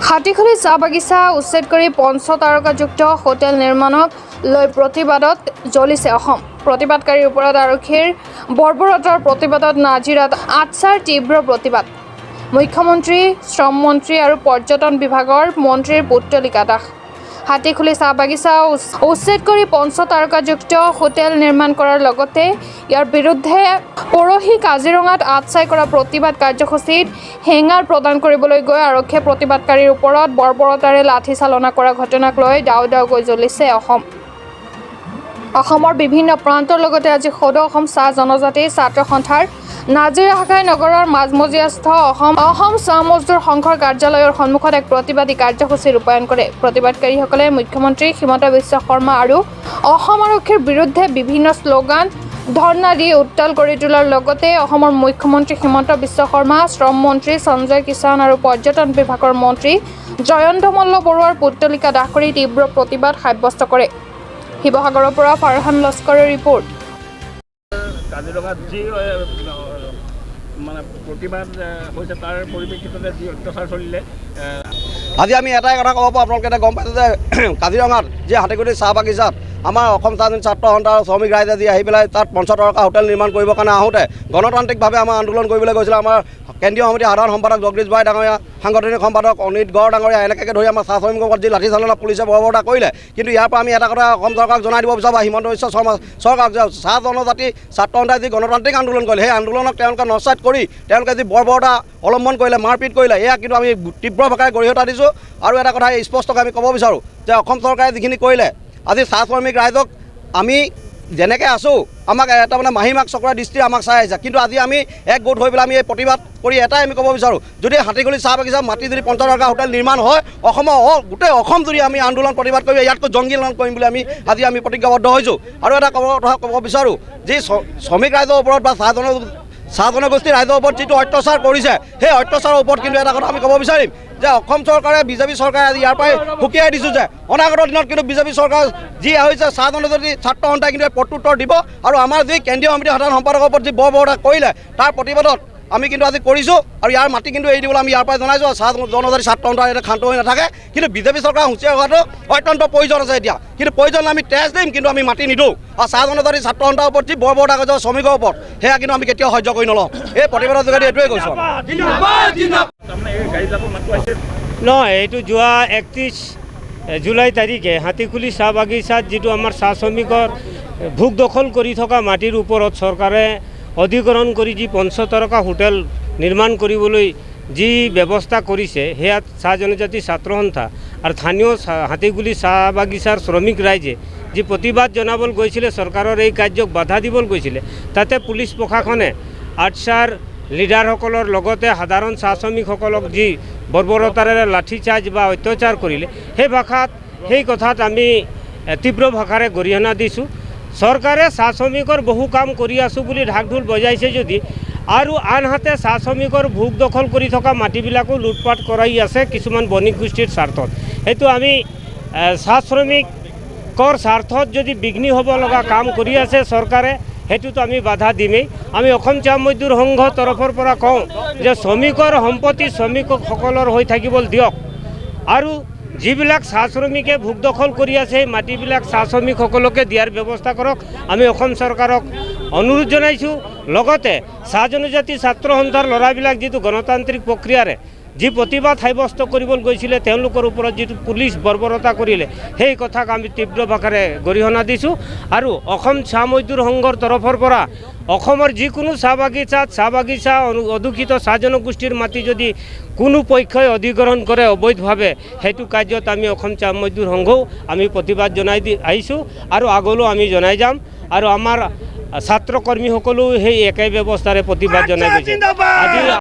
হাতীখুলি চাহ বাগিচা উচ্ছেদ কৰি পঞ্চতাৰকাযুক্ত হোটেল নিৰ্মাণক লৈ প্ৰতিবাদত জ্বলিছে অসম। প্ৰতিবাদকাৰীৰ ওপৰত আৰক্ষীৰ বৰ্বৰতাৰ প্ৰতিবাদত নাজিৰাত আটছাৰ তীব্ৰ প্ৰতিবাদ। মুখ্যমন্ত্ৰী, শ্ৰম মন্ত্ৰী আৰু পৰ্যটন বিভাগৰ মন্ত্ৰীৰ পুতলিকা দাস। হাতীখুলি চাহ বাগিচা উচ্ছেদ কৰি পঞ্চতাৰকাযুক্ত হোটেল নিৰ্মাণ কৰাৰ লগতে ইয়াৰ বিৰুদ্ধে পৰহি কাজিৰঙাত আটছাই কৰা প্ৰতিবাদ কাৰ্যসূচীত হেঙাৰ প্ৰদান কৰিবলৈ গৈ আৰক্ষীয়ে প্ৰতিবাদকাৰীৰ ওপৰত বৰ্বৰতাৰে লাঠি চালনা কৰা ঘটনাক লৈ দাও দাওকৈ জ্বলিছে অসম। অসমৰ বিভিন্ন প্ৰান্তৰ লগতে আজি সদৌ অসম চাহ জনজাতি ছাত্ৰ সন্থাৰ নাজিৰা শাখাই নগৰৰ মাজমজিয়াস্থ অসম চাহ মজদুৰ সংঘৰ কাৰ্যালয়ৰ সন্মুখত এক প্ৰতিবাদী কাৰ্যসূচী ৰূপায়ণ কৰে। প্ৰতিবাদকাৰীসকলে মুখ্যমন্ত্ৰী হিমন্ত বিশ্ব শৰ্মা আৰু অসম আৰক্ষীৰ বিৰুদ্ধে বিভিন্ন শ্লোগান ধৰ্ণা দি উত্তাল কৰি তোলাৰ লগতে অসমৰ মুখ্যমন্ত্ৰী হিমন্ত বিশ্ব শৰ্মা, শ্ৰম মন্ত্ৰী সঞ্জয় কিষাণ আৰু পৰ্যটন বিভাগৰ মন্ত্ৰী জয়ন্ত মল্ল বৰুৱাৰ পুতলিকা দাহ কৰি তীব্ৰ প্ৰতিবাদ সাব্যস্ত কৰে। শিৱসাগৰৰ পৰা ফাৰহান লস্কৰৰ ৰিপৰ্ট। কাজিৰঙাত যি মানে প্ৰতিবাদ হৈছে তাৰ পৰিপ্ৰেক্ষিততে যি অত্যাচাৰ চলিলে আজি আমি এটাই কথা ক'ব পাৰোঁ, আপোনালোকে এতিয়া গম পাইছে যে কাজিৰঙাত যি হাতীখুলি চাহ বাগিচাত আমাৰ অসম চাহজনী ছাত্ৰ সন্থা আৰু শ্ৰমিক ৰাইজে যি আহি পেলাই তাত পঞ্চতাৰকা হোটেল নিৰ্মাণ কৰিবৰ কাৰণে আহোঁতে গণতান্ত্ৰিকভাৱে আমাৰ আন্দোলন কৰিবলৈ গৈছিলে। আমাৰ কেন্দ্ৰীয় সমিতিৰ সাধাৰণ সম্পাদক জগদীশ বৰাই ডাঙৰীয়া, সাংগঠনিক সম্পাদক অনিত গড় ডাঙৰীয়া, এনেকৈ ধৰি আমাৰ চাহ শ্ৰমিকৰ ওপৰত যি লাঠি চালনা পুলিচে বৰ্বৰতা কৰিলে। কিন্তু ইয়াৰ পৰা আমি এটা কথা অসম চৰকাৰক জনাই দিব বিচাৰোঁ বা হিমন্ত বিশ্ব শৰ্মা চৰকাৰক যে চাহ জনজাতি ছাত্ৰ সন্থাই যি গণতান্ত্ৰিক আন্দোলন কৰিলে, সেই আন্দোলনক তেওঁলোকে নস্যাৎ কৰি তেওঁলোকে যি বৰ্বৰতা অৱলম্বন কৰিলে, মাৰপিট কৰিলে, এয়া কিন্তু আমি তীব্ৰ ভাষাৰে গৰিহণা দিছোঁ। আৰু এটা কথা স্পষ্টকৈ আমি ক'ব বিচাৰোঁ যে অসম চৰকাৰে যিখিনি কৰিলে, আজি চাহ শ্ৰমিক ৰাইজক আমি যেনেকৈ আছোঁ, আমাক এটা মানে মাহীমাক চকৰা দৃষ্টি আমাক চাই আহিছে। কিন্তু আজি আমি এক গোট হৈ পেলাই আমি এই প্ৰতিবাদ কৰি এটাই আমি ক'ব বিচাৰোঁ, যদি হাতীখুলি চাহ বাগিচা মাটি যদি পঞ্চতাৰকা হোটেল নিৰ্মাণ হয়, অসমৰ গোটেই অসম যদি আমি আন্দোলন প্ৰতিবাদ কৰি ইয়াতকৈ জংগী আন্দোলন কৰিম বুলি আজি আমি প্ৰতিজ্ঞাবদ্ধ হৈছোঁ। আৰু এটা কথা ক'ব বিচাৰোঁ, যি শ্ৰমিক ৰাইজৰ ওপৰত বা চাহ জনগোষ্ঠীৰ ৰাইজৰ ওপৰত যিটো অত্যাচাৰ কৰিছে, সেই অত্যাচাৰৰ ওপৰত কিন্তু এটা কথা আমি ক'ব বিচাৰিম যে অসম চৰকাৰে, বিজেপি চৰকাৰে আজি ইয়াৰ পৰাই সকীয়াই দিছোঁ যে অনাগত দিনত কিন্তু বিজেপি চৰকাৰ যি হৈছে চাহ জনজাতি ছাত্ৰ সন্থাই কিন্তু প্ৰত্যুত্তৰ দিব। আৰু আমাৰ যি কেন্দ্ৰীয় সমিতিৰ সাধাৰণ সম্পাদকৰ ওপৰত যি বৰ্বৰতা কৰিলে তাৰ প্ৰতিবাদত আমি কিন্তু আজি কৰিছোঁ। আৰু ইয়াৰ মাটি কিন্তু এৰি দিবলৈ আমি ইয়াৰ পৰাই জনাইছোঁ। চাহ জনজাতি ছাত্ৰ সন্থা এতিয়া ক্ষান্ত হৈ নাথাকে, কিন্তু বিজেপি চৰকাৰ হুঁচিয়াৰ হোৱাটো অত্যন্ত প্ৰয়োজন আছে এতিয়া। কিন্তু প্ৰয়োজন আমি তেজ দিম, কিন্তু আমি মাটি নিদিওঁ। আৰু চাহ জনজাতি ছাত্ৰ সন্থাৰ ওপৰত যি বৰ্বৰতা কৰিছে শ্ৰমিকৰ ওপৰত, সেয়া কিন্তু আমি কেতিয়াও সহ্য কৰি নলওঁ। এই প্ৰতিবাদৰ যোগেদি এইটোৱে কৈছোঁ। নহয়, এইটো যোৱা 31 জুলাই তাৰিখে হাতীখুলি চাহ বাগিচাত যিটো আমাৰ চাহ শ্ৰমিকৰ ভোগ দখল কৰি থকা মাটিৰ ওপৰত চৰকাৰে অধিগ্ৰহণ কৰি যি পঞ্চতাৰকা হোটেল নিৰ্মাণ কৰিবলৈ যি ব্যৱস্থা কৰিছে, সেয়া চাহ জনজাতি ছাত্ৰ সন্থা আৰু স্থানীয় হাতীখুলি চাহ বাগিচাৰ শ্ৰমিক ৰাইজে যি প্ৰতিবাদ জনাবলৈ গৈছিলে, চৰকাৰৰ এই কাৰ্যক বাধা দিবলৈ গৈছিলে, তাতে পুলিচ প্ৰশাসনে আটছাৰ লিডাৰসকলৰ লগতে সাধাৰণ চাহ শ্ৰমিকসকলক যি বৰ্বৰতাৰে লাঠিচাৰ্জ বা অত্যাচাৰ কৰিলে, সেই কথাত আমি তীব্ৰ ভাষাৰে গৰিহণা দিছোঁ। চৰকাৰে চাহ শ্ৰমিকৰ বহু কাম কৰি আছোঁ বুলি ঢাক ঢোল বজাইছে যদি, আৰু আনহাতে চাহ শ্ৰমিকৰ ভোগ দখল কৰি থকা মাটিবিলাকো লুটপাট কৰাই আছে কিছুমান বণিক গোষ্ঠীৰ স্বাৰ্থত। সেইটো আমি চাহ শ্ৰমিকৰ স্বাৰ্থত যদি বিঘ্নি হ'ব লগা কাম কৰি আছে চৰকাৰে, সেইটোতো আমি বাধা দিমেই। আমি অসম চাহ মজদুৰ সংঘৰ তৰফৰ পৰা কওঁ যে শ্ৰমিকৰ সম্পত্তি শ্ৰমিকসকলৰ হৈ থাকিবলৈ দিয়ক, আৰু যিবিলাক চাহ শ্ৰমিকে ভোগ দখল কৰি আছে সেই মাটিবিলাক চাহ শ্ৰমিকসকলকে দিয়াৰ ব্যৱস্থা কৰক। আমি অসম চৰকাৰক অনুৰোধ জনাইছোঁ। লগতে চাহ জনজাতি ছাত্ৰ সন্থাৰ ল'ৰাবিলাক যিটো গণতান্ত্ৰিক প্ৰক্ৰিয়াৰে যি প্ৰতিবাদ সাব্যস্ত কৰিবলৈ গৈছিলে, তেওঁলোকৰ ওপৰত যিটো পুলিচ বৰ্বৰতা কৰিলে, সেই কথাক আমি তীব্ৰ ভাষাৰে গৰিহণা দিছোঁ। আৰু অসম চাহ মজদুৰ সংঘৰ তৰফৰ পৰা অসমৰ যিকোনো চাহ বাগিচা অদূষিত চাহ জনগোষ্ঠীৰ মাটি যদি কোনো পক্ষই অধিগ্ৰহণ কৰে অবৈধভাৱে, সেইটো কাৰ্যত আমি অসম চাহ মজদুৰ সংঘও আমি প্ৰতিবাদ জনাই আহিছোঁ আৰু আগলৈও আমি জনাই যাম। আৰু আমাৰ ছাত্ৰ কৰ্মীসকলেও সেই একে ব্যৱস্থাৰে প্ৰতিবাদ জনাই গৈছে। আজি